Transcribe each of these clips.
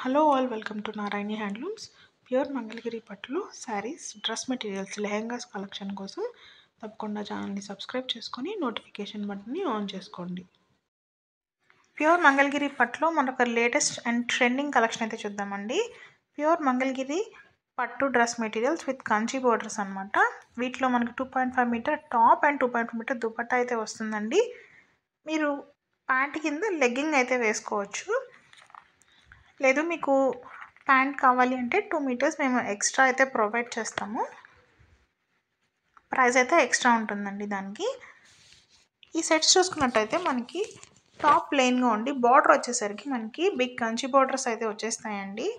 Hello all welcome to Narayani handlooms. Pure Mangalagiri పట్టులో sarees, dress materials, lehengas collection కోసం తప్పకుండా ఛానల్ని సబ్స్క్రైబ్ చేసుకొని నోటిఫికేషన్ బటన్ని ఆన్ చేసుకోండి. ప్యూర్ మంగళగిరి పట్టులో మనొక లేటెస్ట్ అండ్ ట్రెండింగ్ కలెక్షన్ అయితే చూద్దామండి. ప్యూర్ మంగళగిరి పట్టు dress materials with Kanchi borders అనమాట. వీటిలో మనకి 2.5 meter top and 2.5 meter dupatta అయితే వస్తుందండి. మీరు ప్యాంట్ కింద లెగ్గింగ్ అయితే వేసుకోవచ్చు. లేదు మీకు ప్యాంట్ కావాలి అంటే 2 మీటర్స్ మేము ఎక్స్ట్రా అయితే ప్రొవైడ్ చేస్తాము. ప్రైస్ అయితే ఎక్స్ట్రా ఉంటుందండి దానికి. ఈ సెట్స్ చూసుకున్నట్టయితే మనకి టాప్ ప్లెయిన్గా ఉండి బార్డర్ వచ్చేసరికి మనకి బిగ్ కంచి బార్డర్స్ అయితే వచ్చేస్తాయండి.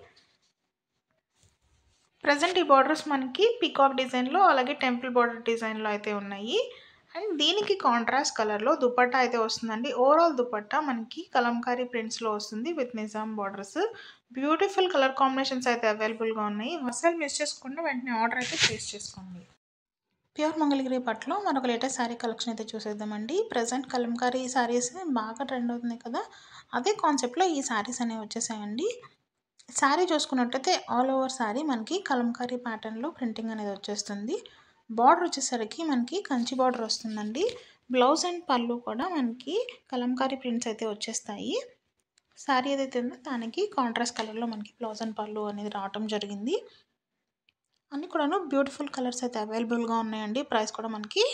ప్రజెంట్ ఈ బార్డర్స్ మనకి పీకాక్ డిజైన్లో అలాగే టెంపుల్ బార్డర్ డిజైన్లో అయితే ఉన్నాయి. అండ్ దీనికి కాంట్రాస్ట్ కలర్లో దుపట్టా అయితే వస్తుందండి. ఓవరాల్ దుపట్టా మనకి కలంకారీ ప్రింట్స్లో వస్తుంది with Nizam borders. Beautiful colour combinations అయితే అవైలబుల్గా ఉన్నాయి. అసలు మిస్ చేసుకుంటే వెంటనే ఆర్డర్ అయితే ప్లేస్ చేసుకోండి. ప్యూర్ మంగళగిరి పట్టులో మరొక లేటెస్ట్ శారీ కలెక్షన్ అయితే చూసేద్దామండి. ప్రజెంట్ కలంకారీ శారీస్ బాగా ట్రెండ్ అవుతుంది కదా, అదే కాన్సెప్ట్లో ఈ శారీస్ అనేవి వచ్చేసాయండి. శారీ చూసుకున్నట్టయితే ఆల్ ఓవర్ శారీ మనకి కలంకారీ ప్యాటర్న్లో ప్రింటింగ్ అనేది వచ్చేస్తుంది. బార్డర్ వచ్చేసరికి మనకి కంచి బార్డర్ వస్తుందండి. బ్లౌజ్ అండ్ పళ్ళు కూడా మనకి కలంకారీ ప్రింట్స్ అయితే వచ్చేస్తాయి. శారీ ఏదైతే ఉందో దానికి కాంట్రాస్ట్ కలర్లో మనకి బ్లౌజ్ అండ్ పళ్ళు అనేది రావటం జరిగింది. అన్నీ కూడాను బ్యూటిఫుల్ కలర్స్ అయితే అవైలబుల్గా ఉన్నాయండి. ప్రైస్ కూడా మనకి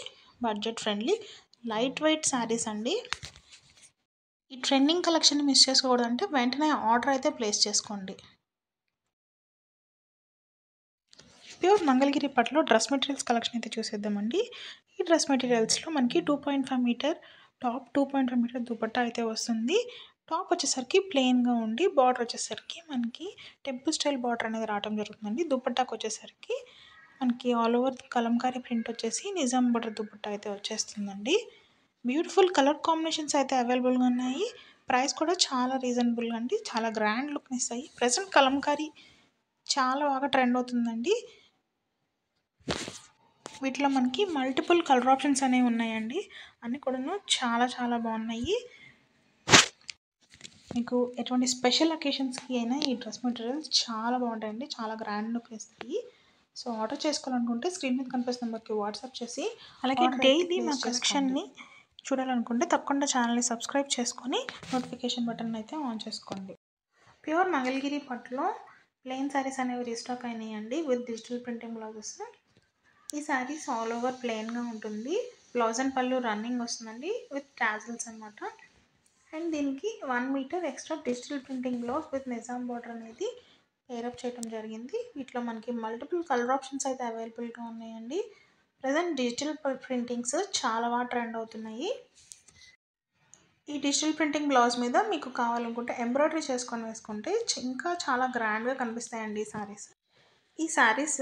budget friendly, light weight saris అండి. ఈ ట్రెండింగ్ కలెక్షన్ మిస్ చేసుకోకూడదంటే వెంటనే ఆర్డర్ అయితే ప్లేస్ చేసుకోండి. ప్యూర్ మంగళగిరి పట్టులో డ్రెస్ మెటీరియల్స్ కలెక్షన్ అయితే చూసేద్దామండి. ఈ డ్రెస్ మెటీరియల్స్లో మనకి 2.5 మీటర్ టాప్, 2.5 మీటర్ దుపట్టా అయితే వస్తుంది. టాప్ వచ్చేసరికి ప్లెయిన్గా ఉండి బార్డర్ వచ్చేసరికి మనకి టెంపుల్ స్టైల్ బార్డర్ అనేది రావడం జరుగుతుందండి. దుపట్టాకు వచ్చేసరికి మనకి ఆల్ ఓవర్ కలంకారీ ప్రింట్ వచ్చేసి నిజాం బార్డర్ దుపట్టా అయితే వచ్చేస్తుందండి. బ్యూటిఫుల్ కలర్ కాంబినేషన్స్ అయితే అవైలబుల్గా ఉన్నాయి. ప్రైస్ కూడా చాలా రీజనబుల్గా అండి. చాలా గ్రాండ్ లుక్ని ఇస్తాయి. ప్రజెంట్ కలంకారీ చాలా బాగా ట్రెండ్ అవుతుందండి. వీటిలో మనకి మల్టిపుల్ కలర్ ఆప్షన్స్ అనేవి ఉన్నాయండి. అన్నీ కూడాను చాలా చాలా బాగున్నాయి. మీకు ఎటువంటి స్పెషల్ అకేషన్స్కి అయినా ఈ డ్రెస్ మెటీరియల్స్ చాలా బాగుంటాయండి. చాలా గ్రాండ్ లుక్ ఇస్తాయి. సో ఆర్డర్ చేసుకోవాలనుకుంటే స్క్రీన్ మీద కనిపిస్తున్న నెంబర్కి వాట్సాప్ చేసి, అలాగే డైలీ మా కలెక్షన్ని చూడాలనుకుంటే తప్పకుండా ఛానల్ని సబ్స్క్రైబ్ చేసుకొని నోటిఫికేషన్ బటన్ అయితే ఆన్ చేసుకోండి. ప్యూర్ మంగళగిరి పట్టులో ప్లెయిన్ శారీస్ అనేవి రీస్టాక్ అయినాయండి విత్ డిజిటల్ ప్రింటింగ్ బ్లౌజెస్. ఈ శారీస్ ఆల్ ఓవర్ ప్లెయిన్గా ఉంటుంది. బ్లౌజ్ అండ్ పళ్ళు రన్నింగ్ వస్తుందండి విత్ టాజిల్స్ అనమాట. అండ్ దీనికి 1 meter extra digital printing blouse with Nizam border అనేది పేరప్ చేయడం జరిగింది. వీటిలో మనకి మల్టిపుల్ కలర్ ఆప్షన్స్ అయితే అవైలబుల్గా ఉన్నాయండి. ప్రజెంట్ డిజిటల్ ప్రింటింగ్స్ చాలా బాగా ట్రెండ్ అవుతున్నాయి. ఈ డిజిటల్ ప్రింటింగ్ బ్లౌజ్ మీద మీకు కావాలనుకుంటే ఎంబ్రాయిడరీ చేసుకొని వేసుకుంటే ఇంకా చాలా గ్రాండ్గా కనిపిస్తాయండి ఈ శారీస్. ఈ శారీస్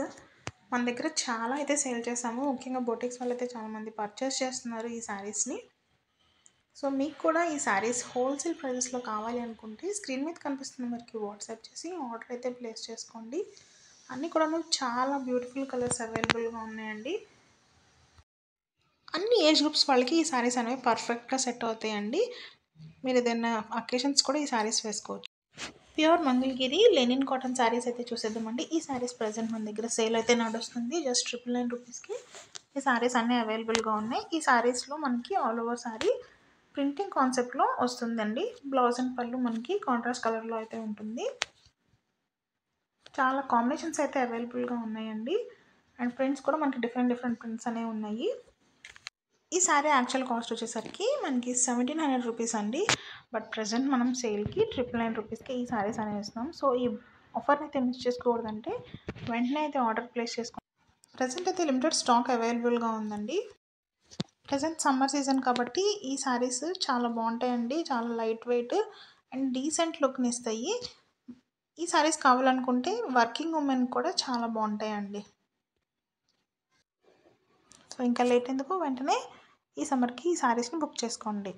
మన దగ్గర చాలా అయితే సేల్ చేసాము. ముఖ్యంగా బొటిక్స్ వాళ్ళు అయితే చాలామంది పర్చేస్ చేస్తున్నారు ఈ శారీస్ని. సో మీకు కూడా ఈ శారీస్ హోల్సేల్ ప్రైజెస్లో కావాలి అనుకుంటే స్క్రీన్ మీద కనిపిస్తున్న మనకి వాట్సాప్ చేసి ఆర్డర్ అయితే ప్లేస్ చేసుకోండి. అన్నీ కూడా చాలా బ్యూటిఫుల్ కలర్స్ అవైలబుల్గా ఉన్నాయండి. అన్ని ఏజ్ గ్రూప్స్ వాళ్ళకి ఈ శారీస్ అనేవి పర్ఫెక్ట్గా సెట్ అవుతాయండి. మీరు ఏదైనా అకేషన్స్ కూడా ఈ శారీస్ వేసుకోవచ్చు. Pure Mangalagiri linen cotton saris అయితే చూసేద్దామండి. ఈ శారీస్ ప్రజెంట్ మన దగ్గర సేల్ అయితే నడుస్తుంది. జస్ట్ 999 రూపీస్కి ఈ శారీస్ అన్నీ అవైలబుల్గా ఉన్నాయి. ఈ శారీస్లో మనకి ఆల్ ఓవర్ శారీ ప్రింటింగ్ కాన్సెప్ట్లో వస్తుందండి. బ్లౌజ్ అండ్ పళ్ళు మనకి కాంట్రాస్ట్ కలర్లో అయితే ఉంటుంది. చాలా కాంబినేషన్స్ అయితే అవైలబుల్గా ఉన్నాయండి. అండ్ ప్రింట్స్ కూడా మనకి డిఫరెంట్ ప్రింట్స్ అనేవి ఉన్నాయి. ఈ శారీ యాక్చువల్ కాస్ట్ వచ్చేసరికి మనకి 1700 రూపీస్ అండి. బట్ ప్రజెంట్ మనం సేల్కి 999 రూపీస్కి ఈ శారీస్ అనేవి ఇస్తున్నాం. సో ఈ ఆఫర్ని అయితే మిస్ చేసుకోకూడదంటే వెంటనే అయితే ఆర్డర్ ప్లేస్ చేసుకోండి. ప్రజెంట్ అయితే లిమిటెడ్ స్టాక్ అవైలబుల్గా ఉందండి. ప్రజెంట్ సమ్మర్ సీజన్ కాబట్టి ఈ శారీస్ చాలా బాగుంటాయండి. చాలా లైట్ వెయిట్ అండ్ డీసెంట్ లుక్ని ఇస్తాయి. ఈ శారీస్ కావాలనుకుంటే వర్కింగ్ ఉమెన్ కూడా చాలా బాగుంటాయండి. సో ఇంకా లేట్ ఎందుకు, వెంటనే ఈ సమ్మర్కి ఈ శారీస్ని బుక్ చేసుకోండి.